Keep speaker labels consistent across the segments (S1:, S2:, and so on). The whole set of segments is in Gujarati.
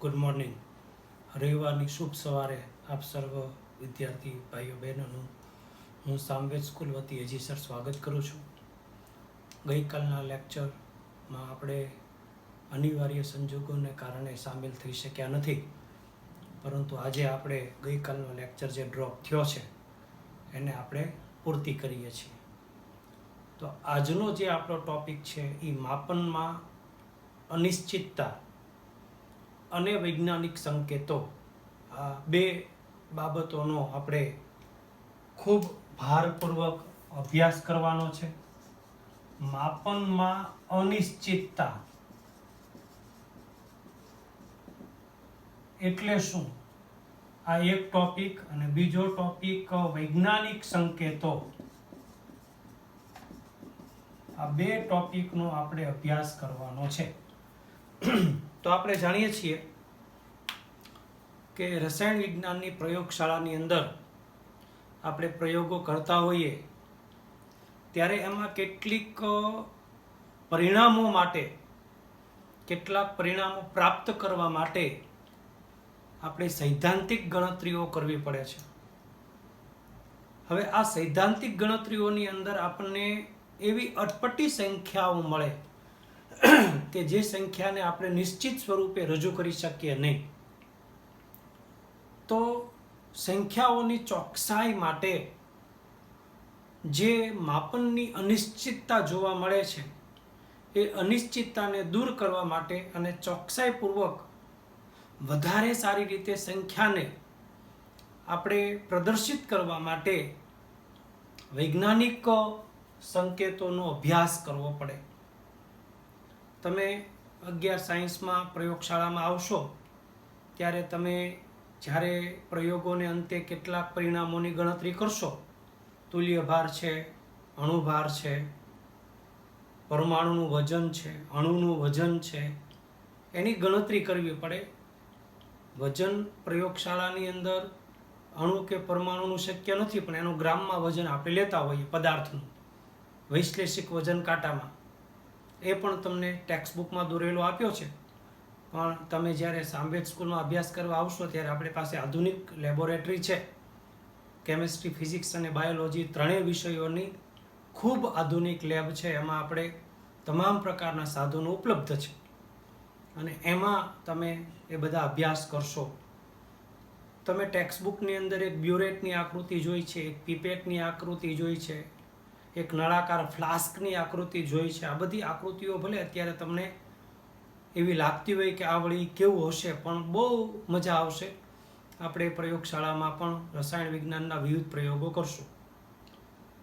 S1: Good morning. રવિવારની શુભ સવારે આપ સર્વ વિદ્યાર્થી ભાઈઓ બહેનોનું હું સામવેદ સ્કૂલ વતી હજી સર સ્વાગત કરું છું. ગઈકાલના લેક્ચરમાં આપણે અનિવાર્ય સંજોગોને કારણે સામેલ થઈ શક્યા નથી, પરંતુ આજે આપણે ગઈકાલનો લેક્ચર જે ડ્રોપ થયો છે એને આપણે પૂર્તિ કરીએ છીએ. તો આજનો જે આપણો ટોપિક છે એ માપનમાં અનિશ્ચિતતા અને વૈજ્ઞાનિક સંકેતો, આ બે બાબતોનો આપણે ખૂબ ભારપૂર્વક અભ્યાસ કરવાનો છે. માપનમાં અનિશ્ચિતતા એટલે શું, આ એક ટોપિક, અને બીજો ટોપિક વૈજ્ઞાનિક સંકેતો. આ બે ટોપિકનો આપણે અભ્યાસ કરવાનો છે. તો આપણે જાણીએ છીએ કે રસાયણ વિજ્ઞાનની પ્રયોગશાળાની અંદર આપણે પ્રયોગો કરતા હોઈએ ત્યારે એમાં કેટલાક પરિણામો પ્રાપ્ત કરવા માટે આપણે સૈદ્ધાંતિક ગણતરીઓ કરવી પડે છે. હવે આ સૈદ્ધાંતિક ગણતરીઓની અંદર આપણને એવી અટપટી સંખ્યાઓ મળે કે જે સંખ્યાને આપણે નિશ્ચિત સ્વરૂપે રજૂ કરી શકીએ નહીં. તો સંખ્યાઓની ચોકસાઈ માટે જે માપનની અનિશ્ચિતતા જોવા મળે છે એ અનિશ્ચિતતાને દૂર કરવા માટે અને ચોકસાઈપૂર્વક વધારે સારી રીતે સંખ્યાને આપણે પ્રદર્શિત કરવા માટે વૈજ્ઞાનિક સંકેતોનો અભ્યાસ કરવો પડે. તમે 11 સાયન્સમાં પ્રયોગશાળામાં આવશો ત્યારે તમે જ્યારે પ્રયોગોને અંતે કેટલાક પરિણામોની ગણતરી કરશો, તુલ્ય ભાર છે, અણુભાર છે, પરમાણુનું વજન છે, અણુનું વજન છે, એની ગણતરી કરવી પડે. વજન પ્રયોગશાળાની અંદર અણુ કે પરમાણુનું શક્ય નથી, પણ એનું ગ્રામમાં વજન આપણે લેતા હોઈએ પદાર્થનું, વૈશ્લેષિક વજન કાંટામાં. એ પણ તમને ટેક્સ્ટ બુકમાં દોરેલો આપ્યો છે. પણ તમે જ્યારે સામવેદ સ્કૂલમાં અભ્યાસ કરવા આવશો ત્યારે આપણી પાસે આધુનિક લેબોરેટરી છે. કેમિસ્ટ્રી, ફિઝિક્સ અને બાયોલોજી ત્રણેય વિષયોની ખૂબ આધુનિક લેબ છે. એમાં આપણે તમામ પ્રકારના સાધનો ઉપલબ્ધ છે અને એમાં તમે એ બધા અભ્યાસ કરશો. તમે ટેક્સ્ટ બુકની અંદર એક બ્યુરેટની આકૃતિ જોઈ છે, એક પીપેટની આકૃતિ જોઈ છે, એક નળાકાર ફ્લાસ્કની આકૃતિ જોઈ છે. આ બધી આકૃતિઓ ભલે અત્યારે તમને એવી લાગતી હોય કે આ વળી કેવું હશે, પણ બહુ મજા આવશે. આપણે પ્રયોગશાળામાં પણ રસાયણ વિજ્ઞાનના વિવિધ પ્રયોગો કરશું.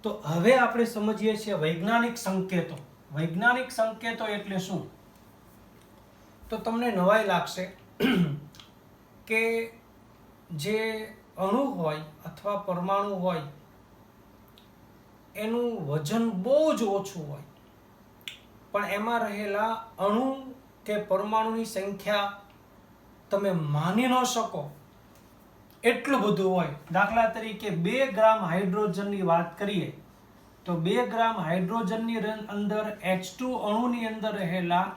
S1: તો હવે આપણે સમજીએ છીએ વૈજ્ઞાનિક સંકેતો. વૈજ્ઞાનિક સંકેતો એટલે શું? તો તમને નવાઈ લાગશે કે જે અણુ હોય અથવા પરમાણુ હોય એનું વજન બહુ જ ઓછું હોય, પણ એમાં રહેલા અણુ કે પરમાણુની સંખ્યા તમે માની ન શકો એટલું બધું હોય. દાખલા તરીકે 2 ગ્રામ હાઇડ્રોજનની વાત કરીએ તો 2 ગ્રામ હાઇડ્રોજનની અંદર H2 અણુની અંદર રહેલા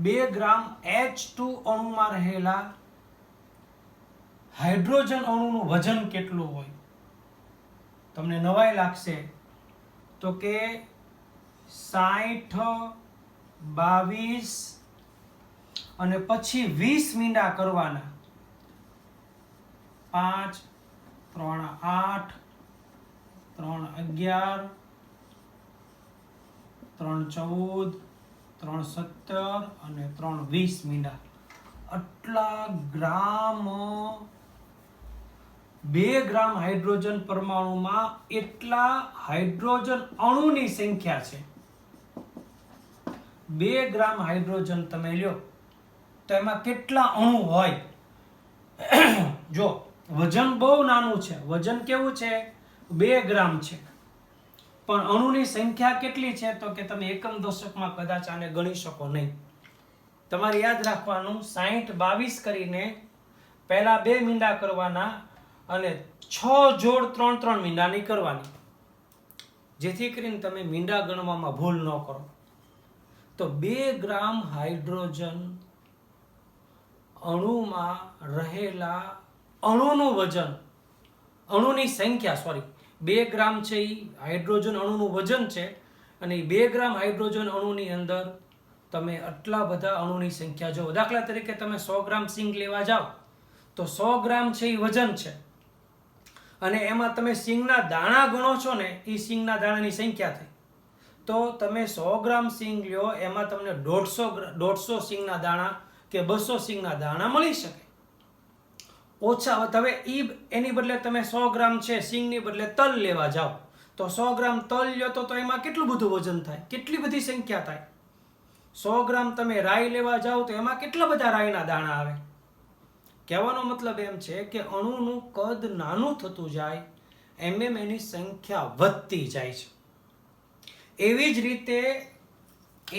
S1: 2 ગ્રામ H2 અણુમાં રહેલા હાઇડ્રોજન અણુનું વજન કેટલું હોય? તમને નવાઈ લાગશે તો કે 60, 22 અને પછી 20 મીંડા કરવાના. 5, 3, 8, 3, 11, 3, 14, 3, 17 અને 3, 20 મીંડા. આટલા ગ્રામ, 2 ગ્રામ હાઇડ્રોજન પરમાણુમાં એટલા હાઇડ્રોજન અણુની સંખ્યા છે. 2 ગ્રામ હાઇડ્રોજન તમે લ્યો તો એમાં કેટલા અણુ હોય? જો વજન બહુ નાનું છે, વજન કેવું છે? 2 ગ્રામ છે, પણ અણુની સંખ્યા કેટલી છે? તો કે તમે એકમ દશકમાં કદાચ આને ગણી શકો નહીં. તમારે યાદ રાખવાનું, 60, 22 કરીને પહેલા 2 મીંડા કરવાના અને 6 જોડ 3 મીંડાની કરવાની, જેથી કરીને તમે મીંડા ગણવામાં ભૂલ ન કરો. તો 2 ગ્રામ હાઇડ્રોજન અણુમાં રહેલા અણુનું વજન, અણુની સંખ્યા 2 ગ્રામ છે એ હાઇડ્રોજન અણુનું વજન છે, અને 2 ગ્રામ હાઇડ્રોજન અણુની અંદર તમે આટલા બધા અણુની સંખ્યા જો. દાખલા તરીકે તમે 100 ગ્રામ સિંગ લેવા જાઓ તો 100 ગ્રામ છે એ વજન છે, અને એમાં તમે સિંગના દાણા ગણો છો ને એ સિંગના દાણાની સંખ્યા થઈ. તો તમે 100 ગ્રામ સિંગ લ્યો એમાં તમને 150 સિંગના દાણા કે 200 સિંગના દાણા મળી શકે. ઓછા હવે એની બદલે તમે 100 ગ્રામ છે સિંગની બદલે તલ લેવા જાઓ તો 100 ગ્રામ તલ લ્યો તો એમાં કેટલું બધું વજન થાય, કેટલી બધી સંખ્યા થાય. 100 ગ્રામ તમે રાઈ લેવા જાઓ તો એમાં કેટલા બધા રાઈના દાણા આવે. કહેવાનો મતલબ એમ છે કે અણુનું કદ નાનું થતું જાય એમ એની સંખ્યા વધતી જાય છે. એવી જ રીતે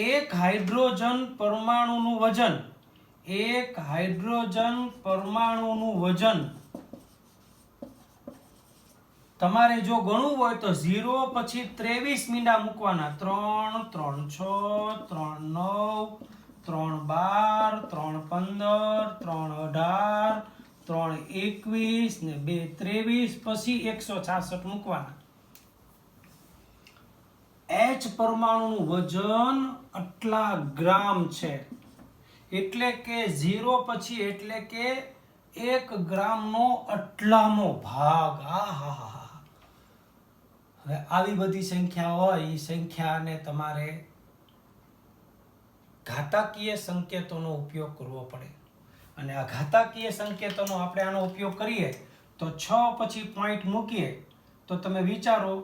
S1: એક હાઇડ્રોજન પરમાણુનું વજન, એક હાઇડ્રોજન પરમાણુનું વજન તમારે જો ગણવું હોય તો 0 પછી 23 મીંડા મૂકવાના. 3, 3, 6, 3, 9, 3, 12, 3, 15, 3, 18, 3, 21 ને 2, 23 પછી 166 મૂકવાના. H પરમાણુનું વજન આટલા ગ્રામ છે, એટલે કે 0 પછી એટલે કે 1 ગ્રામનો આટલામો ભાગ. હવે આવી બધી સંખ્યા હોય એ સંખ્યાને તમારે ઘાતાકીય સંકેતોનો ઉપયોગ કરવો પડે, અને આ ઘાતાકીય સંકેતોનો આપણે આનો ઉપયોગ કરીએ તો 6 પછી પોઈન્ટ મૂકીએ તો તમે વિચારો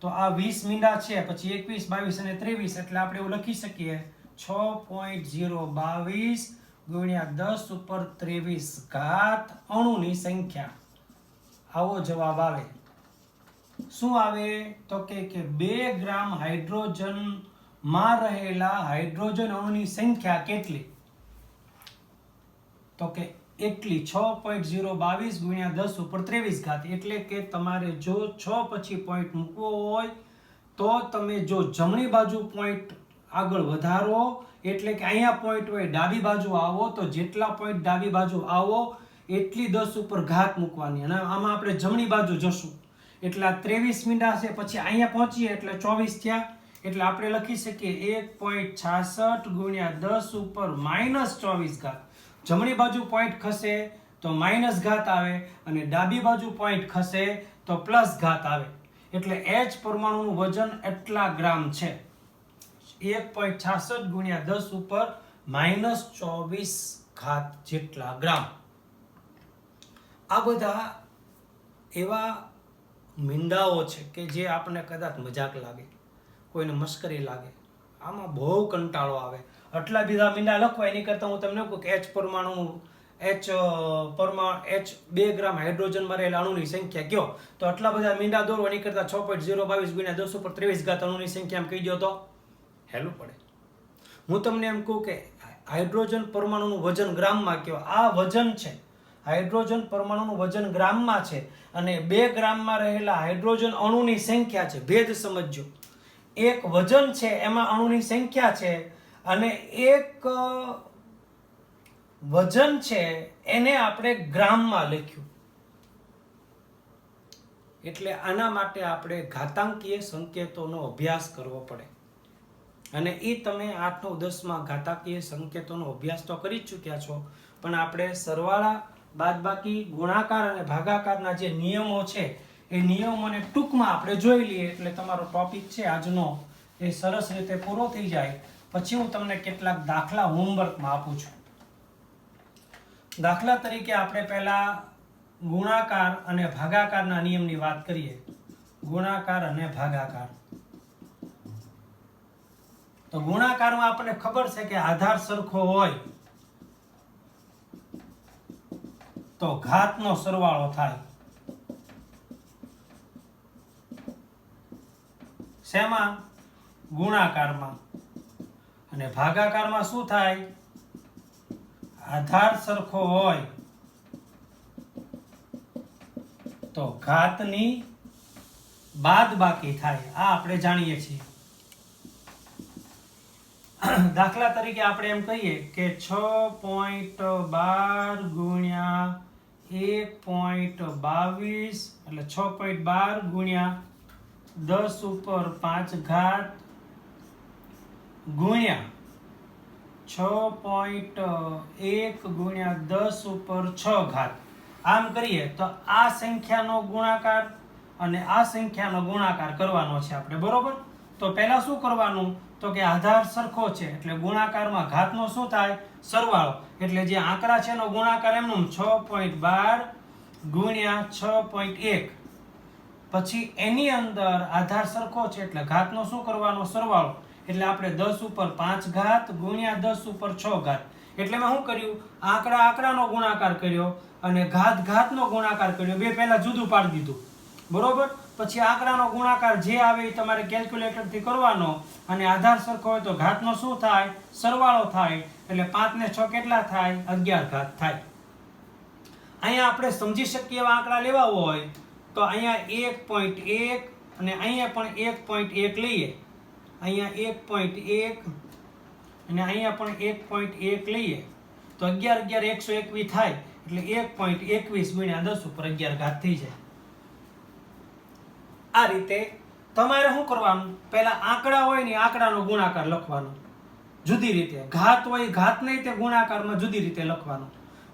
S1: તો આ 20 મીંડા છે, પછી 21, 22 અને 23, એટલે આપણે એવું લખી શકીએ 6.022 ગુણ્યા 10 ઉપર 23 ઘાત અણુની સંખ્યા. આવો જવાબ આવે. શું આવે તો કે 2 ગ્રામ હાઇડ્રોજન માં રહેલા હાઇડ્રોજન અણુની સંખ્યા કેટલી, તો કે એટલી 6.022 ગુણ્યા 10 ઉપર 23 ઘાત. એટલે કે તમારે જો 6 પછી પોઈન્ટ મૂકવો હોય તો તમે જો જમણી બાજુ પોઈન્ટ આગળ વધારો, એટલે કે અહીંયા પોઈન્ટ હોય ડાબી બાજુ આવો તો જેટલા પોઈન્ટ ડાબી બાજુ આવો એટલી 10 ઉપર ઘાત મૂકવાની, અને આમાં આપણે જમણી બાજુ જશું એટલે આ 23 મીંડા છે, પછી અહીંયા પહોંચીએ એટલે 24 થયા, એટલે આપણે લખી શકીએ 1.66 ગુણ્યા 10 ઉપર -24 ઘાત. જમણી બાજુ પોઈન્ટ ખસે તો માઇનસ ઘાત આવે, અને ડાબી બાજુ પોઈન્ટ ખસે તો પ્લસ ઘાત આવે. એટલે H પરમાણુનું વજન એટલા ગ્રામ છે, 1.66 ગુણ્યા 10 ઉપર -24 ઘાત જેટલા ગ્રામ. આ બધા એવા મીંડાઓ છે કે જે આપણને કદાચ મજાક લાગે, કોઈને મશ્કરી લાગે, આમાં બહુ કંટાળો આવે. આટલા બધા મીંડા લખવા એની કરતાં હું તમને કહું કે H પરમાણુ H 2 ગ્રામ હાઇડ્રોજનમાં રહેલા અણુની સંખ્યા કયો, તો આટલા બધા મીંડા દોરો એની કરતાં 6.022 ગુણ્યા 10 ઉપર 23 ઘાત અણુની સંખ્યા એમ કહી દો તો હેલું પડે. હું તમને એમ કહું કે હાઇડ્રોજન પરમાણુનું વજન ગ્રામમાં કયો, આ વજન છે, હાઇડ્રોજન પરમાણુનું વજન ગ્રામમાં છે, અને 2 ગ્રામમાં રહેલા હાઇડ્રોજન અણુની સંખ્યા છે. ભેદ સમજજો, એક વજન છે એમાં અણુની સંખ્યા છે, અને એક વજન છે એને આપણે ગ્રામમાં લખ્યું. એટલે આના માટે આપણે ઘાતાંકીય સંકેતોનો અભ્યાસ કરવો પડે, અને એ તમે 8, 9, 10માં ઘાતાંકીય સંકેતોનો અભ્યાસ તો કરી જ ચૂક્યા છો, પણ આપણે સરવાળા, બાદબાકી, ગુણાકાર અને ભાગાકારના જે નિયમો છે એ નિયમોને ટૂંકમાં આપણે જોઈ લઈએ એટલે તમારો ટોપિક છે આજનો એ સરસ રીતે પૂરો થઈ જાય. પછી હું તમને કેટલાક દાખલા હોમવર્કમાં આપું છું. દાખલા તરીકે આપણે પહેલા ગુણાકાર અને ભાગાકારના નિયમની વાત કરીએ. ગુણાકાર અને ભાગાકાર. તો ગુણાકારમાં આપણને ખબર છે કે આધાર સરખો હોય તો ઘાતનો સરવાળો થાય. શેમાં? ગુણાકારમાં. અને ભાગાકારમાં શું થાય? આધાર સરખો હોય તો ઘાતની બાદબાકી થાય. આ આપણે જાણીએ છીએ. દાખલા તરીકે આપણે એમ કહીએ કે 6.12 ગુણ્યા 1.22 એટલે 6.12 ગુણ્યા 10 ઉપર 5 ઘાત ગુણ્યા 6.1 ગુણ્યા 10 ઉપર 6 ઘાત. આમ કરીએ તો આ સંખ્યાનો ગુણાકાર અને આ સંખ્યાનો ગુણાકાર કરવાનો છે આપણે, બરોબર? તો પહેલા શું કરવાનું? તો કે આધાર સરખો છે એટલે ગુણાકારમાં ઘાતનો શું થાય? સરવાળો. એટલે જે આંકડા છે એનો ગુણાકાર એમનું 6.12 ગુણ્યા 6.1. પછી એની અંદર આધાર સરખો છે એટલે ઘાતનો શું કરવાનો? સરવાળો. એટલે આપણે 10 ઉપર 5 ઘાત ગુણ્યા 10 ઉપર 6 ઘાત. એટલે મેં શું કર્યું? આંકડાનો ગુણાકાર કર્યો અને ઘાતનો ગુણાકાર કર્યો. બે પહેલા જુદું પાડી દીધું, બરોબર? પછી આંકડાનો ગુણાકાર જે આવે એ તમારે કેલ્ક્યુલેટરથી કરવાનો અને આધાર સરખો હોય તો ઘાતનો શું થાય? સરવાળો થાય. એટલે 5 ને 6 કેટલા થાય? 11 ઘાત થાય. અહીંયા આપણે સમજી શકીએ એવા આંકડા લેવા હોય તો અહીંયા 1.1 અને અહીંયા પણ 1.1 લઈએ. અહીંયા 1.1 અને અહીંયા પણ 1.1 લઈએ તો 11 11 121 થાય. એટલે 1.21 ગુણ્યા 10 ઉપર 11 ઘાત થઈ જાય. આ રીતે તમારે શું કરવાનું? પહેલા આંકડા હોય ને આંકડાનો ગુણાકાર લખવાનો જુદી રીતે, ઘાત હોય ઘાતને તે ગુણાકારમાં જુદી રીતે લખવાનો.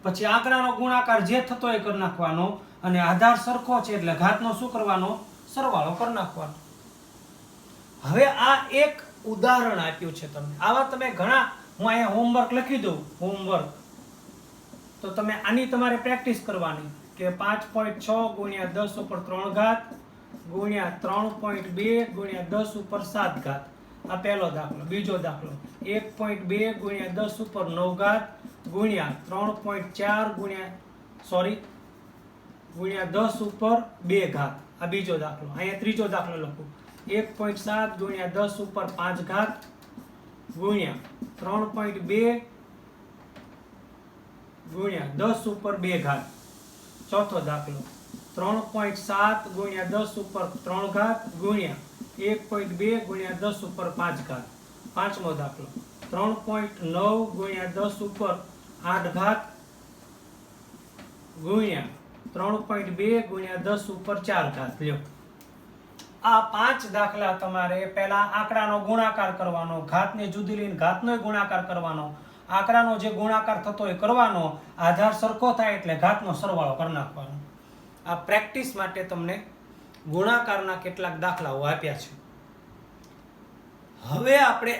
S1: પછી આંકડાનો ગુણાકાર જે થતો એ કરી નાખવાનો અને આધાર સરખો છે એટલે ઘાતનો શું કરવાનો? સરવાળો કરી નાખવાનો. હવે આ એક ઉદાહરણ આપ્યું છે તમને. આવા તમે ઘણા, હું અહીંયા હોમવર્ક લખી દઉં, હોમવર્ક, તો તમે આની તમારે પ્રેક્ટિસ કરવાની કે 5.6 ગુણ્યા 10 ઉપર 3 ઘાત ગુણ્યા 3.2 ગુણ્યા 10 ઉપર 7 ઘાત. આ પહેલો દાખલો. બીજો દાખલો 1.2 ગુણ્યા 10 ઉપર 9 ઘાત ગુણ્યા 3.4 ગુણ્યા 10 ઉપર 2 ઘાત. આ બીજો દાખલો. અહીંયા ત્રીજો દાખલો લખું 1.7 ગુણ્યા 10 ઉપર 5 ઘાત ગુણ્યા 3.2 ગુણ્યા 10 ઉપર 2 ઘાત. ચોથો દાખલો 3.7 ગુણ્યા 10 ઉપર 3 ઘાત ગુણ્યા 1.2 ગુણ્યા 10 ઉપર 5 ઘાત. પાંચમો દાખલો 3.9 ગુણ્યા 10 ઉપર 8 ઘાત ગુણ્યા 3.2 ગુણ્યા 10 ઉપર 4 ઘાત. લ્યો, આ 5 દાખલા તમારે પહેલા આંકડાનો ગુણાકાર કરવાનો, ઘાતને જુદી લઈને ઘાતનો ગુણાકાર કરવાનો, આંકડાનો જે ગુણાકાર થતો એ કરવાનો, આધાર સરખો થાય એટલે ઘાતનો સરવાળો કરી નાખવાનો. આ પ્રેક્ટિસ માટે તમને ગુણાકારના કેટલાક દાખલાઓ આપ્યા છે. હવે આપણે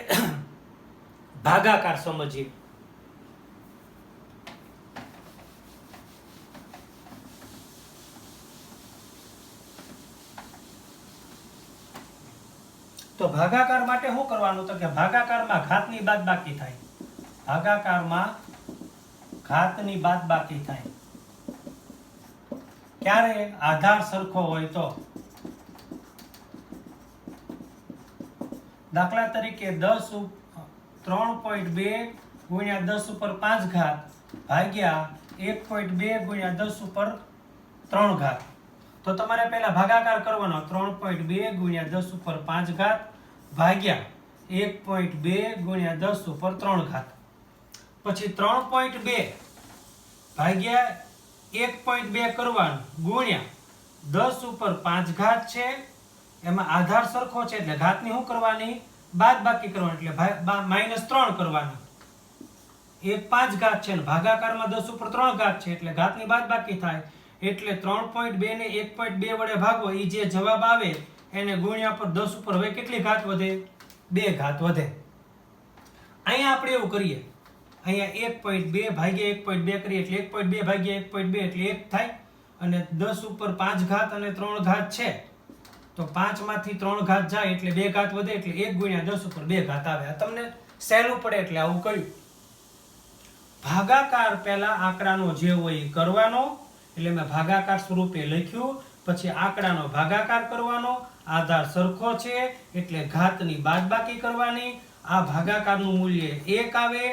S1: ભાગાકાર સમજીએ. તો ભાગાકાર માટે શું કરવાનું? તો કે ભાગાકારમાં ઘાતની બાદબાકી થાય. ભાગાકારમાં ઘાતની બાદબાકી થાય ક્યારે? આધાર સરખો હોય તો. દાખલા તરીકે 3.2 ગુણ્યા 10 ઉપર 5 ઘાત ભાગ્યા 1.2 ગુણ્યા 10 ઉપર 3 ઘાત. તો તમારે પહેલા ભાગાકાર કરવાનો 3.2 ગુણ્યા 10 ઉપર 5 ઘાત ભાગ્યા 1.2 ગુણ્યા 10 ઉપર 3 ઘાત. પછી 3.2 ભાગ્યા 1.2 કરવાનું ગુણ્યા 10 ઉપર 5 ઘાત છે. એમાં આધાર સરખો છે એટલે ઘાતની શું કરવાની? બાદબાકી કરવાની, એટલે -3 કરવાની. 5 ઘાત છે ને ભાગાકારમાં 10 ઉપર 3 ઘાત છે એટલે ઘાતની બાદબાકી થાય. એટલે 3.2 ને 1.2 વડે ભાગો, એ જે જવાબ આવે એને ગુણ્યા પર 10 ઉપર હવે કેટલી ઘાત વધે? 2 ઘાત વધે. અહીંયા આપણે એવું કરીએ, અહીંયા 1.2 ભાગ્યા 1.2 કરીએ એટલે 1.2 ભાગ્યા 1.2 એટલે 1 થાય અને 10 ઉપર 5 ઘાત અને 3 ઘાત છે તો 5 માંથી 3 ઘાત જાય એટલે 2 ઘાત વધે એટલે 1 ગુણ્યા 10 ઉપર 2 ઘાત આવે. આ તમને સહેલું પડે એટલે આવું કર્યું. ભાગાકાર પહેલા આંકડાનો જે હોય એ કરવાનો, એટલે મેં ભાગાકાર સ્વરૂપે લખ્યું. પછી આંકડાનો ભાગાકાર કરવાનો, આધાર સરખો છે એટલે ઘાતની બાદબાકી કરવાની. આ ભાગાકારનું મૂલ્ય 1 આવે